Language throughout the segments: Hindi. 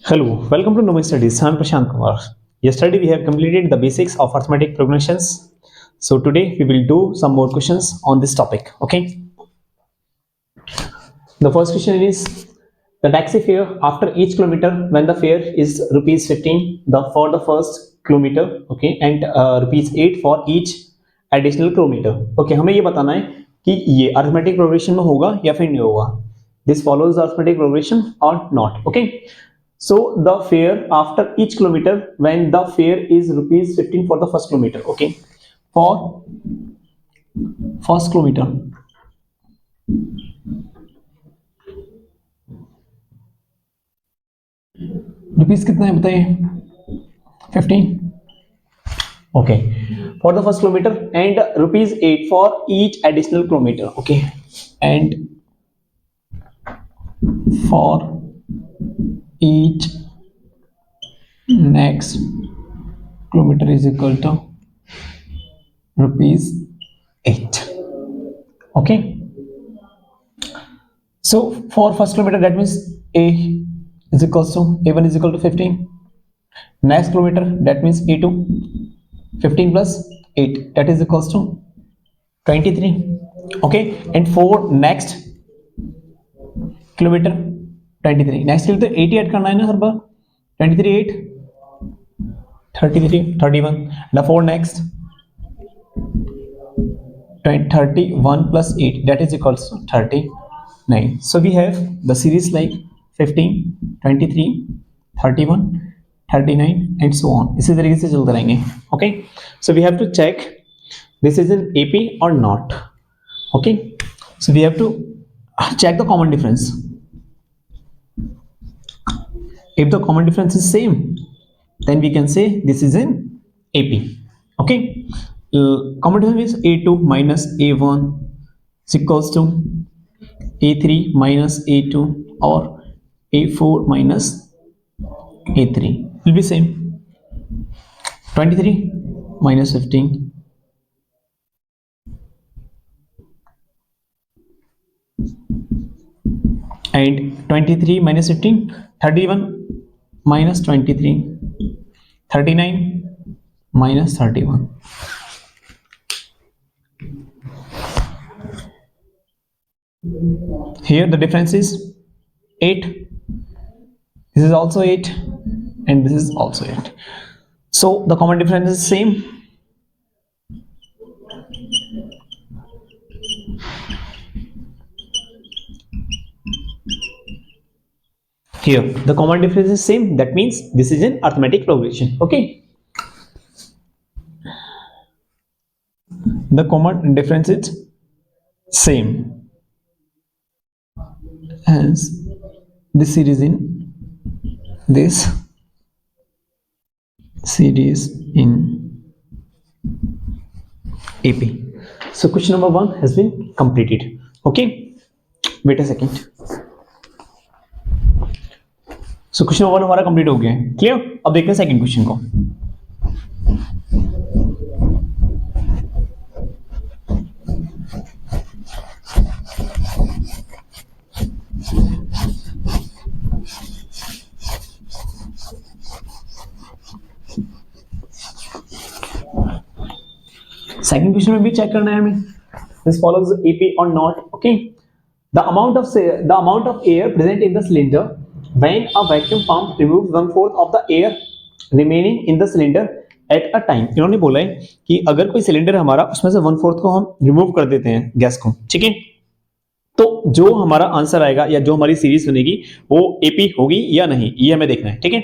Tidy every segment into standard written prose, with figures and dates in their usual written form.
Hello, welcome to Nomi Studies. I'm Prashant Kumar. Yesterday we have completed the basics of arithmetic progressions. So today we will do some more questions on this topic. Okay. The first question is the taxi fare after each kilometer when the fare is rupees 15 for the first kilometer. Okay, and rupees 8 for each additional kilometer. Okay, हमें ये बताना है कि ये arithmetic progression में होगा या फिर नहीं होगा. This follows the arithmetic progression or not. Okay. So the fare after each kilometer when the fare is rupees 15 for the first kilometer. Okay, for first kilometer rupees कितना है बताइए 15. Okay, for the first kilometer and rupees 8 for each additional kilometer. Okay, and for each next kilometer is equal to rupees 8. Okay, so for first kilometer that means a is equals to a1 is equal to 15. Next kilometer that means a2 15 plus 8 that is equals to 23. Okay, and for next kilometer 23 next kilometer 80 add करना है ना हर बार 23 8 33 31 now for next 31 plus 8 that is equals to 39. So we have the series like 15 23 31 39 and so on. इसी तरीके से चलते रहेंगे. Okay, so we have to check this is in AP or not. Okay, so we have to check the common difference. If the common difference is same, then we can say this is in AP. Okay, common difference is A2 minus A1 is equals to A3 minus A2 or A4 minus A3 will be same. 23 minus 15 and 23 minus 15 31 minus 23 39 minus 31. Here the difference is 8. This is also 8 and this is also 8. So the common difference is same. Here the common difference is same, that means this is an arithmetic progression. Okay, the common difference is same as this series in this series in AP. So question number 1 has been completed. Okay, wait a second. So question number 1 हमारा कंप्लीट हो गया है. क्लियर. अब देखते हैं सेकंड क्वेश्चन को. सेकंड क्वेश्चन में भी चेक करना है हमें. This follows AP or not. Okay, the amount of air present in the cylinder when a vacuum pump removes 1/4 of the air remaining in the cylinder at a time. इन्होंने बोला है कि अगर कोई सिलेंडर हमारा उसमें से 1/4 को हम रिमूव कर देते हैं गैस को, ठीक है, तो जो हमारा आंसर आएगा या जो हमारी सीरीज बनेगी वो एपी होगी या नहीं, ये हमें देखना है. ठीक है,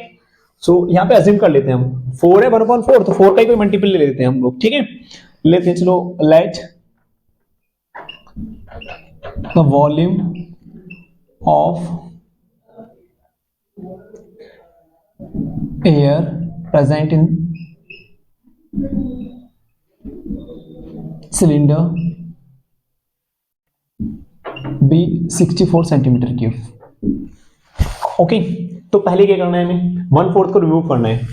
सो यहाँ पे अज्यूम कर लेते हैं हम 4 है 1/4, तो 4 का ही कोई मल्टीपल ले लेते हैं हम लोग. ठीक है, लेते हैं. चलो, let the volume of air present in cylinder be 64 centimetre cube. Okay, तो पहले क्या करना है हमें 1/4 को रिमूव करना है.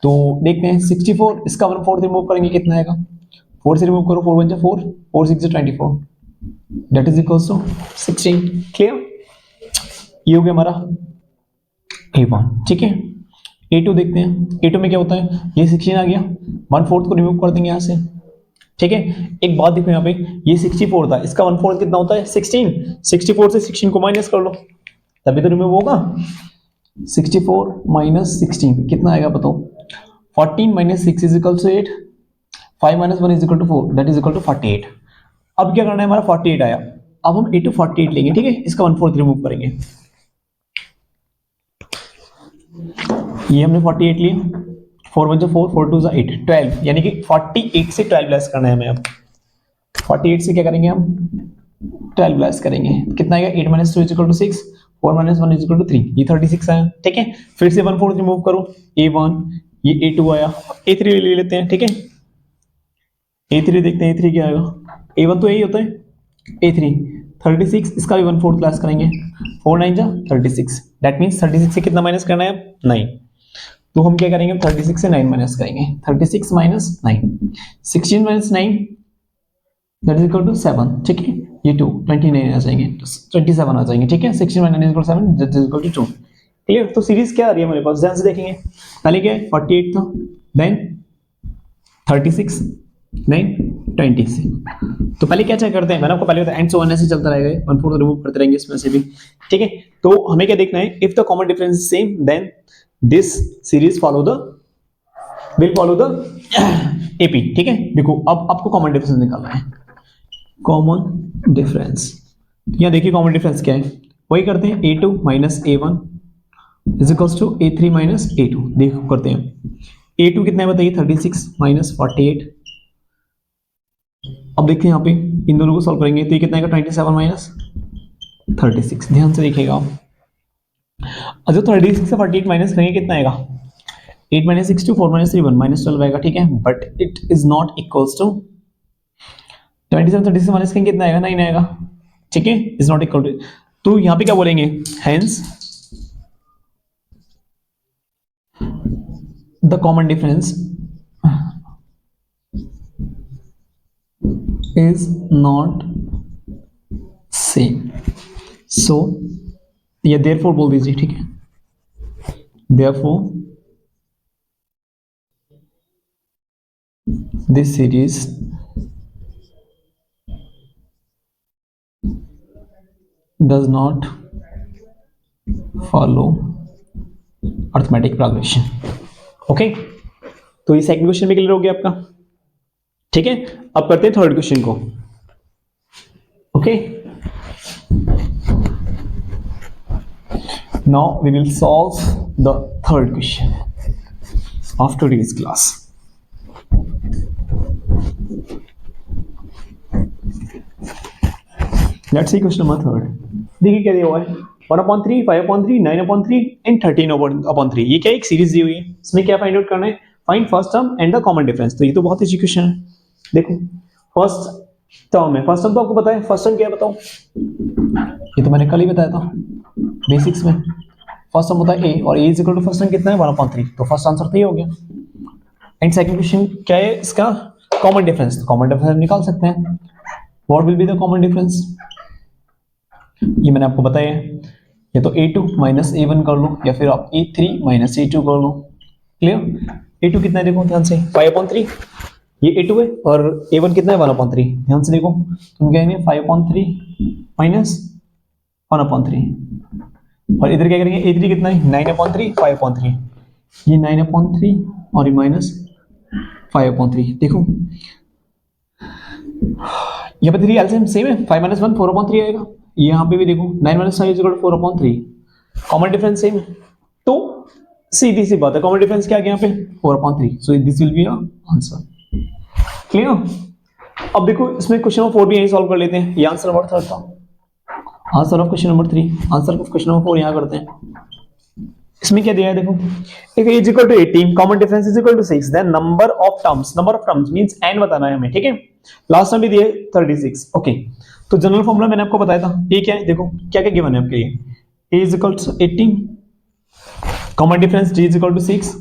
तो देखते हैं 64 इसका 1/4 रिमूव करेंगे कितना आएगा. 4 से रिमूव करो, 4 1 4 4 6 24 that is equals to 16. Clear, ये हो गया हमारा A1, ठीक है। A2 देखते हैं, A2 में क्या होता है, ये 16 आ गया, 1/4 को रिमूव कर देंगे यहाँ से, ठीक है। एक बात देखो यहाँ पे, ये 64 था, इसका 1/4 कितना होता है 16, 64 से 16 को माइनस कर लो तभी तो रिमूव होगा। 64 माइनस 16 कितना आएगा बताओ, 14 minus 6 is equal to 8, 5 minus 1 is equal to 4, that is equal to 48। अब क्या करना है, हमारा 48 आया, अब हम A2 48 लेंगे, ठीक है, इसका 1/4 रिमूव करेंगे, ये हमने 48 लिया, 4 1 4, 4 2 8, 12, यानी कि 48 से 12 लेस करना है हमें। अब 48 से क्या करेंगे हम, 12 लेस करेंगे, कितना आएगा, 8 minus 2 is equal to 6, 4 minus 1 is equal to 3, ये 36 आया, ठीक है। फिर से 1/4 रिमूव करो, A1, ये A2 आया, A3 ले लेते हैं, ठीक है। A3 देखते हैं, A3 क्या आएगा, A1 तो यही होता है, A3 36, इसका भी 1/4 लेस करेंगे, 4 9 जा 36, दैट मीन्स 36 से कितना माइनस करना है, 9। तो हम क्या करेंगे, 36 से 9 माइनस करेंगे, 36 minus 9, 16 minus 9 that is equal to 7, ठीक है। ये 2 29 आ जाएंगे, 27 आ जाएंगे, ठीक है। 16 minus 9 is equal to 7 that is equal to 2, clear. तो सीरीज क्या आ रही है हमारे पास, ध्यान से देखेंगे, पहले क्या है 48 था, देन 36, देन 26। तो पहले क्या चेक करते हैं, मैंने आपको पहले बताया एंड सो ऑन ऐसे चलता रहेगा, 1/4 रिमूव करते रहेंगे इसमें से भी, ठीक है। तो हमें क्या देखना है, if the common difference is same then this series will follow the AP, ठीक है। देखो अब आपको कॉमन डिफरेंस निकालना है, कॉमन डिफरेंस, यहाँ देखिए कॉमन डिफरेंस क्या है, वही करते हैं, A2 minus A1 is equals to A3 minus A2, देखो करते हैं, A2 कितना है बताइए, 36 माइनस 48। अब देखते हैं यहाँ पे इन दोनों को सॉल्व करेंगे तो ये कितना आएगा, 27 माइनस 36, ध्यान से देखिएगा आप, जो 36 से 48 माइनस करेंगे कितना आएगा, 8 माइनस 6 2, 4 माइनस 3 1, माइनस 12 आएगा, ठीक है। But it is not equals to 27 30 से माइनस करेंगे कितना आएगा, 9 आएगा, ठीक है, इज नॉट इक्वल टू। तो यहाँ पे क्या बोलेंगे, hence the common difference is not same, so ये therefore बोल दीजिए, ठीक है, therefore this series does not follow arithmetic progression, okay. तो ये सेकंड क्वेश्चन भी क्लियर हो गया आपका, ठीक है। अब करते हैं थर्ड क्वेश्चन को, okay. Now we will solve the third question of today's class. Let's see question number third, देखिए क्या दिया हुआ है, 1/3, 5/3, 9/3 एंड 13/3, ये क्या एक सीरीज दी हुई है, इसमें क्या फाइंड आउट करना है, find first term and the common difference. तो ये तो बहुत इजी क्वेश्चन है, देखो फर्स्ट टर्म है, फर्स्ट टर्म तो आपको पता है, फर्स्ट टर्म क्या है बताओ, ये तो मैंने कल ही बताया था बेसिक्स में, फर्स्ट टर्म होता है a और a is equal to first term कितना है 1/3, तो फर्स्ट आंसर तो ये हो गया। एंड सेकंड क्वेश्चन क्या है इसका, कॉमन डिफरेंस, तो कॉमन डिफरेंस निकाल सकते हैं, what will be the common difference, ये मैंने आपको बताया है, या तो A2 माइनस A1 कर लो या फिर आप A3 माइनस A2 कर लो, क्लियर। A2 कितना है देखो ध्यान से, 5/3, ये A2 है, और A1 कितना है 1/3, ध्यान से देखो, तुम कहेंगे 5/3 माइनस 1/3, और इधर क्या करेंगे, A3 कितना है 9/3, 5/3, ये 9/3 और ये माइनस 5/3, देखो यहाँ पे 3 एलसीएम सेम है, 5 माइनस 1 4/3 आएगा, यहाँ पे भी देखो 9 minus 5 is equal to 4/3, common difference same है, तो सीधी सी बात है, कॉमन डिफरेंस क्या आ गया यहाँ पे 4/3, so this will be your answer, clear. अब देखो इसमें क्वेश्चन नंबर 4 भी यही सॉल्व कर लेते हैं, ये आंसर नंबर 3 था, answer of question number 3, answer of question number 4 यहाँ करते हैं। इसमें क्या दिया है देखो, if a is equal to 18, common difference is equal to 6, then number of terms means n बताना है हमें, ठीक है। लास्ट टाइम भी दिए 36, ओके। तो जनरल फॉर्मूला मैंने आपको बताया था, ये क्या है देखो, क्या क्या गिवन है आपके लिए, a is equal to 18, common difference d is equal to 6,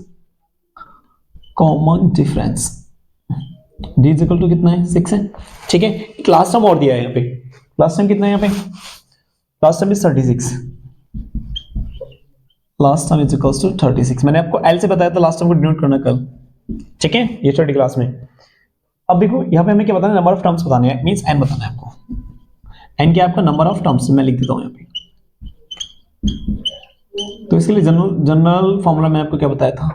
common difference d is equal to कितना है 6 है, ठीक है। एक लास्ट टाइम और दिया है यहाँ पे, लास्ट टाइम कितना है यहाँ पे, last time is 36, last term is equals to 36। मैंने आपको एल से बताया था लास्ट टर्म को डिनोट करना कल, ठीक है, ये स्टडी क्लास में। अब देखो यहाँ पे हमें क्या बताना है, नंबर ऑफ टर्म्स बताने हैं, मींस एन बताना है आपको। एन क्या आपका नंबर ऑफ टर्म्स, मैं लिख देता हूँ यहाँ पे। तो इसके लिए जनरल फॉर्मूला मैं आपको क्या बताया था,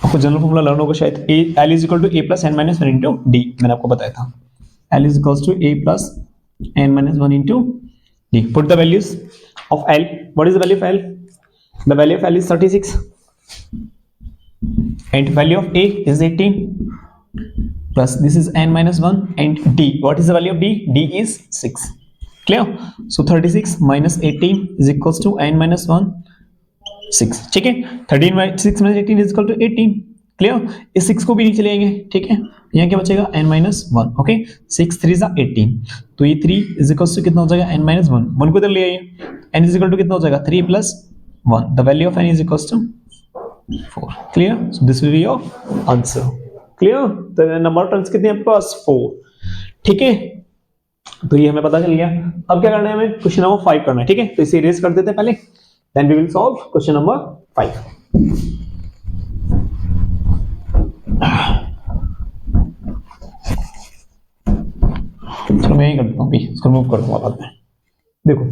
आपको जनरल फॉर्मूला लर्न होगा शायद, l is equal to a plus n minus one into d, मैंने आपको बताया था l is equal to a plus n minus one into d. Put the values of l, what is the value of l, the value of l is 36 and value of a is 18 plus this is n minus 1 and d, what is the value of d, d is 6, clear? So 36 minus 18 is equals to n minus 1 6, ठीक है, 13 minus 6 minus 18 is equal to 18, clear? इस 6 को भी नीचे ले आएंगे, ठीक है, यहाँ क्या बचेगा n minus 1, ओके, 6 3 is 18, तो ये 3 is equals to कितना हो जाएगा n minus 1, 1 को इधर ले आइए, n is equal to कितना हो जाएगा 3 plus 1, the value of n is equals to 4, clear? So this will be your answer, clear? तो नंबर ऑफ टर्म्स कितने हैं आपके पास 4, ठीक है, तो ये हमें पता चल गया। अब क्या करना है हमें, क्वेश्चन नंबर 5 करना है, ठीक है, तो इसे इरेज कर देते हैं पहले, then we will solve question number 5। चलो मैं यही कर देता हूँ, इसको रिमूव कर दूंगा बाद में। देखो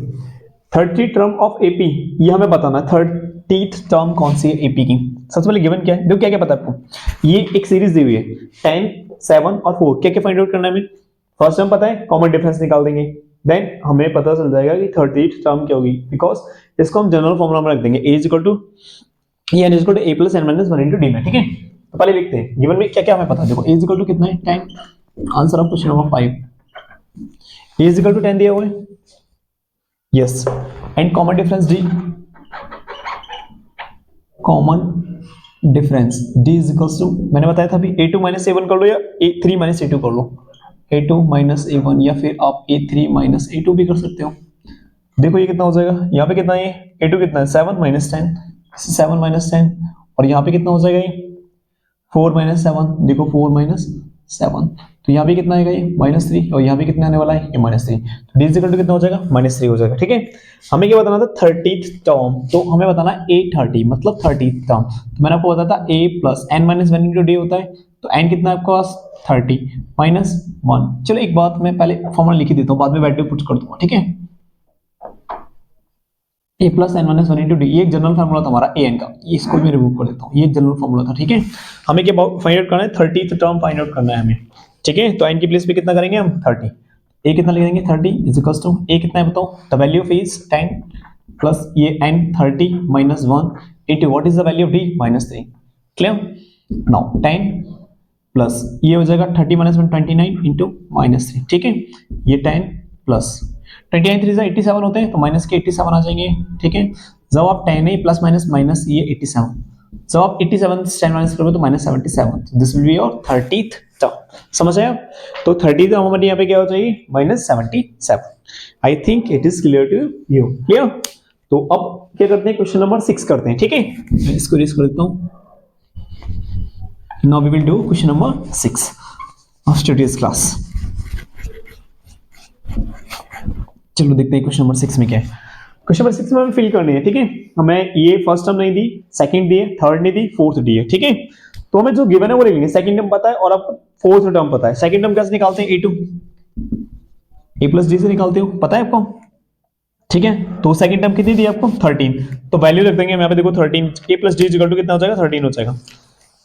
30 टर्म ऑफ एपी, ये हमें बताना है 30th टर्म कौन सी है एपी की। सबसे पहले गिवन क्या है, देखो क्या क्या पता है आपको, ये एक सीरीज दी हुई है 10 7 और 4, क्या क्या फाइंड आउट करना है हमें, फर्स्ट टर्म पता है, कॉमन डिफरेंस निकाल देंगे, देन हमें पता चल जाएगा कि 30th टर्म क्या होगी, बिकॉज इसको हम जनरल फॉर्मूला में रख देंगे, a equal to n equal to a plus n minus 1 into d में, ठीक है। तो पहले लिखते हैं गिवन में क्या क्या हमें पता है, देखो a इक्वल टू कितना है 10, answer of question number 5, a equal to 10 दिया हुआ है, yes, and common difference d, common difference d is equals to, मैंने बताया था अभी a2 माइनस a1 कर लो या a3 माइनस a2 कर लो, a2 माइनस a1 या फिर आप a3 माइनस a2 भी कर सकते हो। देखो ये कितना हो जाएगा, यहाँ पे कितना है, a2 कितना है 7 माइनस 10, 7 माइनस 10, और यहाँ पे कितना हो जाएगा ये 4 माइनस 7, देखो 4 माइनस 7, तो यहाँ पे कितना आएगा ये -3, और यहाँ पे कितना आने वाला है ये -3, तो d इक्वल टू कितना हो जाएगा -3 हो जाएगा, ठीक है। हमें क्या बताना था 30th टर्म, तो हमें बताना है a30 मतलब 30th टर्म, तो मैंने आपको बताया था a plus n minus 1 into D होता है, तो n कितना है आपके पास 30 माइनस 1, चलो एक बात मैं पहले फॉर्मूला लिख ही देता हूँ, बाद में वैल्यू पुट कर दूंगा, ठीक है। a plus n minus 1 into D, ये एक जनरल फार्मूला था हमारा an का, इसको भी रिमूव कर देता हूँ, ये एक जनरल फार्मूला था, ठीक है। हमें क्या फाइंड आउट करना है 30th टर्म फाइंड आउट करना है हमें, ठीक है। तो n की प्लेस पे कितना करेंगे हम 30, a कितना लिख देंगे 30 इज इक्वल्स टू, a कितना है बताओ, the value of is 10 plus ये n 30 minus 1 into what is the value of d -3, clear. Now 10 plus ये हो जाएगा 30 माइनस 1 29 इंटू -3, ठीक है, ये 10 प्लस 29 3 87 होते हैं, तो माइनस के 87 आ जाएंगे, ठीक है। जब आप 10 है प्लस माइनस माइनस ये 87, जब आप 87 से 10 माइनस करोगे तो -77, this will be your 30th term, समझ आया। तो 30th टर्म हमारे यहाँ पे क्या हो जाएगी -77। I think it is clear to you, clear. तो अब क्या करते हैं, क्वेश्चन नंबर 6 करते हैं, ठीक है, मैं इसको रीड कर देता हूँ। Now we will do question number 6 of today's class. चलो देखते हैं क्वेश्चन नंबर 6 में क्या है। क्वेश्चन नंबर 6 में हमें फिल करनी है, ठीक है। हमें ये फर्स्ट टर्म नहीं दी, सेकंड दी है, थर्ड नहीं दी, फोर्थ दी है, ठीक है। तो हमें जो गिवन है वो लेंगे, सेकंड टर्म पता है और आपको फोर्थ टर्म पता है। सेकंड टर्म कैसे निकालते हैं, a2 a प्लस डी से निकालते हो, पता है आपको, ठीक है। तो सेकंड टर्म कितनी दी आपको 13, तो वैल्यू रख देंगे यहाँ पे, देखो 13 a plus d equal to कितना हो जाएगा 13 हो जाएगा,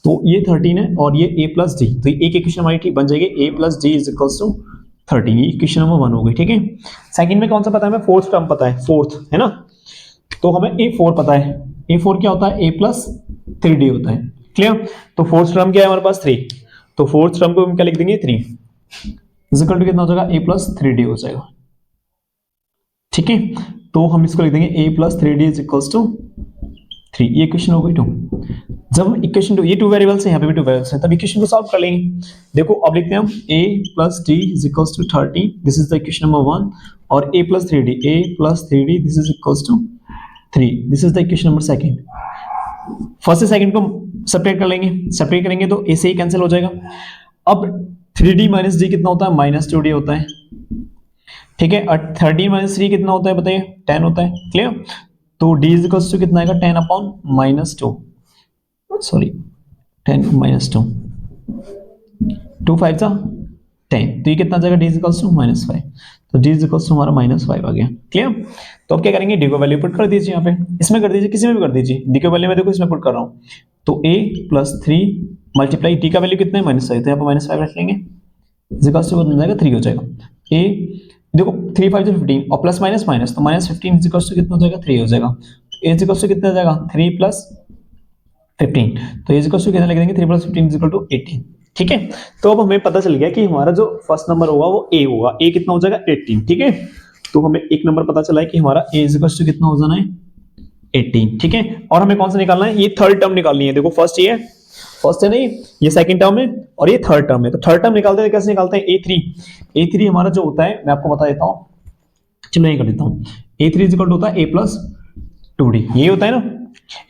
तो ये 13 है और ये a प्लस डी, तो एक इक्वेशन हमारी ठीक बन जाएगी, a plus d is equal to 13, ये इक्वेशन नंबर 1 हो गई, ठीक है। सेकंड में कौन सा पता है हमें, फोर्थ टर्म पता है, फोर्थ है ना, तो हमें a4 पता है, a4 क्या होता है a प्लस 3d होता है, क्लियर। तो फोर्थ टर्म क्या है हमारे पास 3, तो फोर्थ टर्म को हम क्या लिख देंगे 3 इज इक्वल टू कितना हो जाएगा a प्लस 3d हो जाएगा, ठीक है। तो हम इसको लिख देंगे a plus 3d is equal to 3, ये इक्वेशन हो गई 2। जब हम इक्वेशन 2, ये 2 वेरिएबल्स हैं, यहाँ पे भी 2 वेरिएबल्स हैं, तब इक्वेशन को सॉल्व कर लेंगे। देखो अब लिखते हैं हम a plus d is equal to 30, this is the equation number 1, और a plus 3d, a plus 3d this is equal to 3, this is the equation number second. First से सेकंड को सेपरेट कर लेंगे, सेपरेट करेंगे तो a से ही कैंसिल हो जाएगा। अब 3d माइनस d कितना होता है, -2d होता है, ठीक है। और 13 माइनस 3 कितना होता है बताइए, 10 होता है, क्लियर। तो d इज इक्वल्स टू कितना आएगा 10 अपॉन माइनस 2, सॉरी 10 माइनस 2, 2 5 जा 10, तो ये कितना आ जाएगा d is equals to minus 5, तो d इज इक्वल्स टू हमारा माइनस 5 आ गया। क्लियर? तो अब क्या करेंगे, d को वैल्यू पुट कर दीजिए यहाँ पे, इसमें कर दीजिए, किसी में भी कर दीजिए, d को वैल्यू में देखो इसमें पुट कर रहा हूँ, तो a प्लस 3 मल्टीप्लाई d का वैल्यू कितना है माइनस 5, तो यहाँ पे माइनस 5 रख लेंगे, इज इक्वल्स टू बन जाएगा 3 हो जाएगा। a देखो 3 5 जो 15 और प्लस माइनस माइनस, तो माइनस 15 इज इक्वल्स टू कितना हो जाएगा 3 हो जाएगा, a इज इक्वल्स टू कितना हो जाएगा 3 प्लस 15, तो a इज इक्वल्स टू कितना लिख देंगे 3 प्लस 15 इज इक्वल टू 18। ठीक है, तो अब हमें पता चल गया कि हमारा जो फर्स्ट नंबर होगा वो a होगा, a कितना हो जाएगा 18। ठीक है, तो हमें एक नंबर पता चला है कि हमारा a इज इक्वल्स टू कितना हो जाना है 18। ठीक है, और हमें कौन सा निकालना है, ये थर्ड टर्म निकालनी है। देखो फर्स्ट ये है, फर्स्ट है नहीं, ये सेकंड टर्म है और ये थर्ड टर्म है, तो थर्ड टर्म निकालते हैं कैसे निकालते हैं, a3 हमारा जो होता है मैं आपको बता देता हूँ, चलो ये कर देता हूँ, a3 इज इक्वल टू होता है a प्लस 2d, ये होता है ना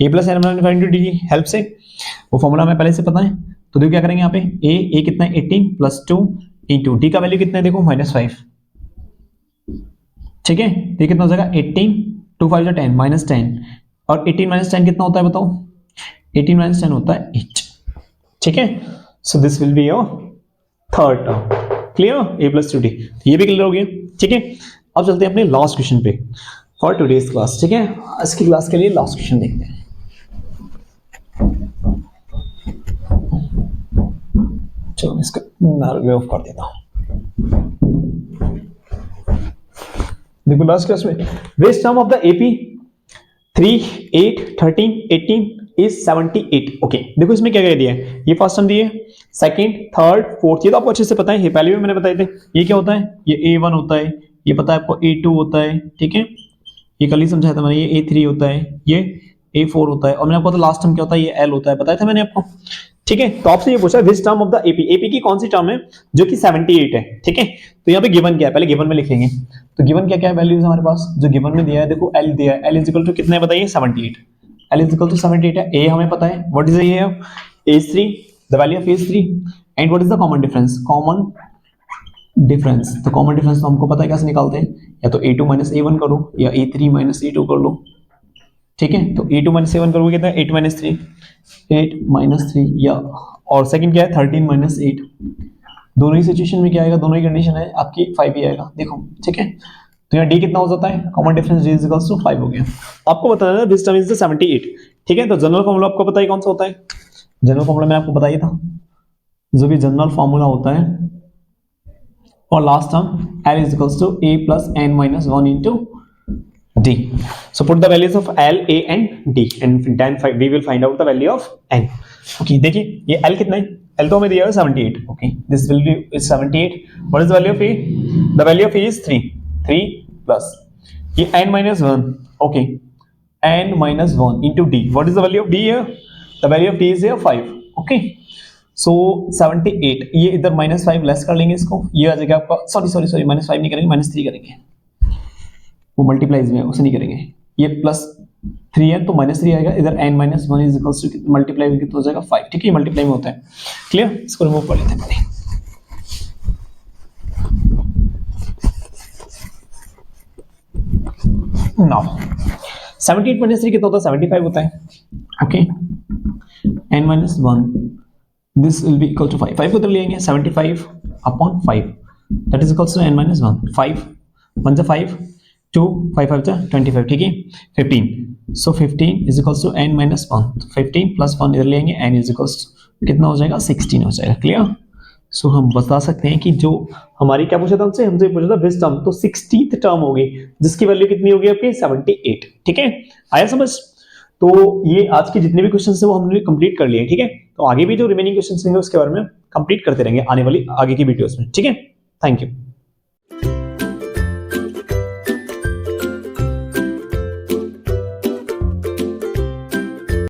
a प्लस n/d हेल्प से, वो फॉर्मूला हमें पहले से पता है। तो देखो क्या करेंगे यहाँ पे a कितना है 18 प्लस 2 इंटू d का वैल्यू कितना है देखो माइनस 5। ठीक है, ये कितना हो जाएगा 18 2 5 10 माइनस 10, और 18 माइनस 10 कितना होता है बताओ, 18 माइनस 10 होता है 8। ठीक है, so this will be your third term. Clear, a plus 2d, ये भी क्लियर हो गया। ठीक है, अब चलते हैं अपने लास्ट क्वेश्चन पे फॉर टुडेज क्लास। ठीक है, आज की क्लास के लिए लास्ट क्वेश्चन देखते हैं। चलो इसका वे ऑफ कर देता हूं। देखो लास्ट क्लास में which term of the AP 3 8 13 18 is 78। Okay, देखो इसमें क्या क्या दिया है, ये फर्स्ट टर्म दिए, सेकंड थर्ड फोर्थ, ये तो आपको अच्छे से पता है, ये पहले भी मैंने बताए थे। ये क्या होता है, ये a1 होता है, ये पता है आपको a2 होता है। ठीक है, ये कल ही समझाया था मैंने, ये a3 होता है, ये a4 होता है, और मैंने आपको तो लास्ट टर्म क्या होता है, ये l होता है, बताया था मैंने आपको। ठीक है, तो आपसे ये पूछा which term of the AP की कौन सी टर्म है जो कि 78 है। ठीक है, तो यहाँ पे गिवन क्या है, पहले गिवन में लिखेंगे, तो गिवन क्या क्या है वैल्यूज हमारे पास, जो गिवन में दिया है देखो l दिया है, l इज इक्वल टू कितना है बताइए 78, l इज इक्वल टू 78 है, a हमें पता है what is a3, the value of a3, and what is the common difference, common difference, तो कॉमन डिफरेंस तो हमको पता है कैसे निकालते हैं, या तो a2 माइनस a1 करो या a3 माइनस a2 कर लो। ठीक है, तो a2 माइनस a1 करोगे कितना है 8 माइनस 3, 8 माइनस 3, या और सेकंड क्या है 13 माइनस 8, दोनों ही सिचुएशन में क्या आएगा, दोनों ही कंडीशन है आपकी 5 ही आएगा देखो। ठीक है, तो यहाँ d कितना हो जाता है, common difference d is equals to 5 हो गया। आपको बताना है दिस टर्म इज द 78। ठीक है, तो जनरल फॉर्मूला आपको पता है कौन सा होता है, जनरल फॉर्मूला मैं आपको बताया था, जो भी जनरल फॉर्मूला होता है और last term l is equals to a plus n minus 1 into d. So put the values of l, a and d and then we will find out the value of n. Okay, देखिए ये l कितना है, l तो हमें दिया है 78. Okay, this will be is 78. What is the value of a? The value of a is 3 plus ये n minus 1. Okay, n minus 1 into d. What is the value of d here? The value of d is here 5. Okay. सो 78, ये इधर माइनस 5 लेस कर लेंगे इसको, ये आ जाएगा आपका, सॉरी माइनस 5 नहीं करेंगे, माइनस 3 करेंगे, वो मल्टीप्लाइज में उसे नहीं करेंगे, ये प्लस 3 है तो माइनस 3 आएगा, इधर n minus 1 is equals to multiply में कितना हो जाएगा 5। ठीक है, मल्टीप्लाई में होता है। क्लियर, इसको रिमूव कर लेते हैं पहले। नाउ 78 माइनस 3 कितना होता है 75 होता है। Okay, n minus 1 this will be equal to 5, 5 को उधर ले आएंगे 75 upon 5 that is equals to n minus 1, 5 1 जा 5 2 5 5 जा 25। ठीक है, 15, so 15 is equals to n minus 1, 15 plus 1 इधर ले आएंगे, n is equals to कितना हो जाएगा 16 हो जाएगा। क्लियर, सो हम बता सकते हैं कि जो हमारी क्या पूछा था हमसे पूछा था विच टर्म, तो 16th टर्म होगी जिसकी वैल्यू कितनी होगी आपकी 78। ठीक है, आया समझ। तो ये आज के जितने भी क्वेश्चन है वो हमने कंप्लीट कर लिए। ठीक है, तो आगे भी जो रिमेनिंग क्वेश्चन होंगे उसके बारे में कंप्लीट करते रहेंगे आने वाली आगे की वीडियोस में। ठीक है, थैंक यू।